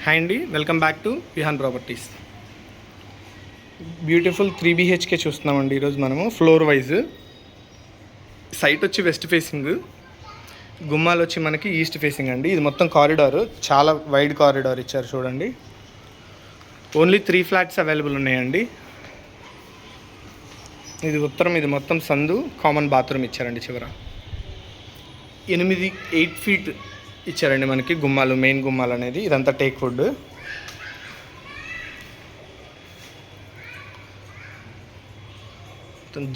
Hi అండి, welcome back to Vihan properties. Beautiful 3 BHK చూస్తున్నామండి ఈరోజు మనము. ఫ్లోర్ వైజ్ సైట్ వచ్చి వెస్ట్ ఫేసింగ్, గుమ్మాలు వచ్చి మనకి ఈస్ట్ ఫేసింగ్ అండి. ఇది మొత్తం కారిడారు, చాలా వైడ్ కారిడార్ ఇచ్చారు చూడండి. ఓన్లీ 3 ఫ్లాట్స్ అవైలబుల్ ఉన్నాయండి. ఇది ఉత్తరం, ఇది మొత్తం సందు, కామన్ బాత్రూమ్ ఇచ్చారండి. చివర 8 ఫీట్ ఇచ్చారండి మనకి గుమ్మాలు, మెయిన్ గుమ్మాలు అనేది. ఇదంతా టేక్ వుడ్.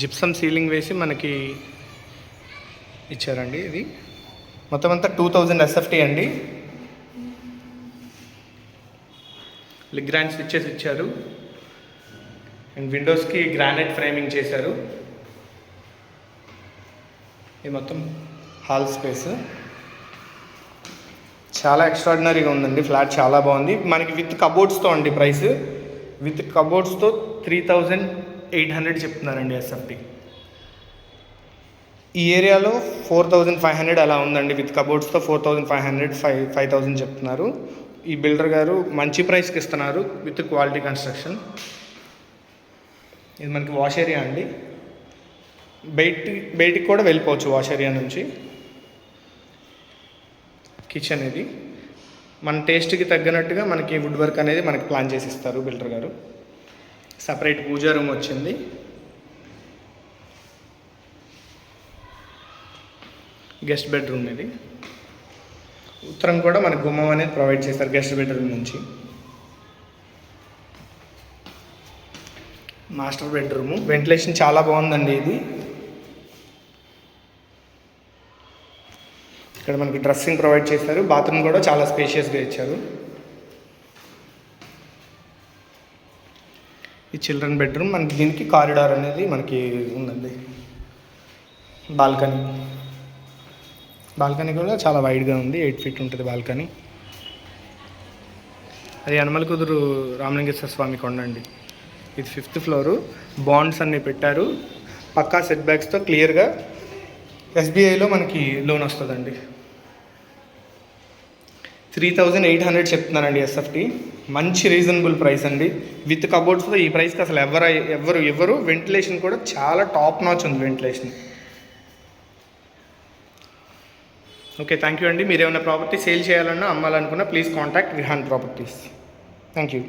జిప్సమ్ సీలింగ్ వేసి మనకి ఇచ్చారండి. ఇది మొత్తం అంతా 2000 SFT అండి. లిగ్రాండ్ స్విచ్చెస్ ఇచ్చారు అండ్ విండోస్కి గ్రానైట్ ఫ్రేమింగ్ చేశారు. ఇది మొత్తం హాల్ స్పేస్. చాలా ఎక్స్ట్రాడినరీగా ఉందండి ఫ్లాట్, చాలా బాగుంది. మనకి విత్ కబోర్డ్స్తో అండి ప్రైస్. విత్ కబోర్డ్స్తో 3800 చెప్తున్నారండి SFT. ఈ ఏరియాలో 4500 అలా ఉందండి. విత్ కబోర్డ్స్తో 4500, 5000 చెప్తున్నారు. ఈ బిల్డర్ గారు మంచి ప్రైస్కి ఇస్తున్నారు విత్ క్వాలిటీ కన్స్ట్రక్షన్. ఇది మనకి వాష్ ఏరియా అండి. బయటికి కూడా వెళ్ళిపోవచ్చు వాష్ ఏరియా నుంచి. కిచెన్ ఇది మన టేస్ట్కి తగ్గినట్టుగా మనకి వుడ్ వర్క్ అనేది మనకి ప్లాన్ చేసి ఇస్తారు బిల్డర్ గారు. సపరేట్ పూజా రూమ్ వచ్చింది. గెస్ట్ బెడ్రూమ్ ఇది. ఉత్తరం కూడా మనకి గుమ్మం అనేది ప్రొవైడ్ చేస్తారు గెస్ట్ బెడ్రూమ్ నుంచి. మాస్టర్ బెడ్రూము, వెంటిలేషన్ చాలా బాగుందండి. ఇది ఇక్కడ మనకి డ్రెస్సింగ్ ప్రొవైడ్ చేస్తారు. బాత్రూమ్ కూడా చాలా స్పేషియస్గా ఇచ్చారు. ఈ చిల్డ్రన్ బెడ్రూమ్. మనకి దీనికి కారిడార్ అనేది మనకి ఉందండి. బాల్కనీ కూడా చాలా వైడ్గా ఉంది. 8 ఫీట్ ఉంటుంది బాల్కనీ. అది యనమల కుదురు రామలింగేశ్వర స్వామి కొండ అండి. ఇది 5th ఫ్లోరు. బాండ్స్ అన్నీ పెట్టారు పక్కా సెట్ బ్యాక్స్తో క్లియర్గా. SBIలో మనకి లోన్ వస్తుందండి. 3800 చెప్తున్నారండి SFT. మంచి రీజనబుల్ ప్రైస్ అండి. విత్ కబోర్డ్స్తో ఈ ప్రైస్కి అసలు ఎవరు. వెంటిలేషన్ కూడా చాలా టాప్ నాచ్ ఉంది వెంటిలేషన్. ఓకే, థ్యాంక్ యూ అండి. మీరు ఏమైనా ప్రాపర్టీ సేల్ చేయాలన్నా, అమ్మాలనుకున్నా please contact Vihaan properties. Thank you.